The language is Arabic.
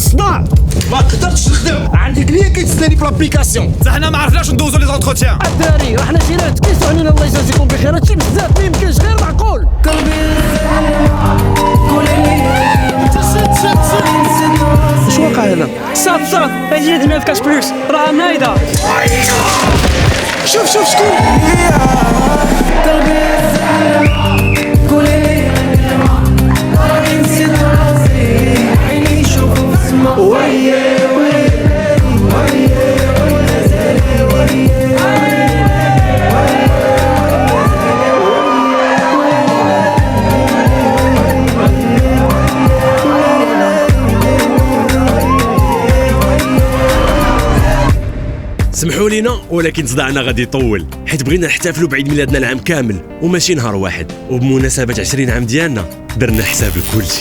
الصداع ما قدرتش نخدم. عندي كليان كيتسناني في لابليكاسيون. حنا ما عرفناش ندوزو لي زونتروتيان. الدراري احنا جينا تكيسوا علينا، الله يجازيكم بخير. هادشي بزاف ما يمكنش، غير معقول. واش واقع هنا؟ صاف هادي ندنا في كاش بلوس راه نايضه. شوف شكون. سمحوا لينا ولكن صداعنا غادي يطول، حيت بغينا نحتفلوا بعيد ميلادنا العام كامل وماشي نهار واحد. وبمناسبة 20 عام ديالنا درنا حساب لكلشي.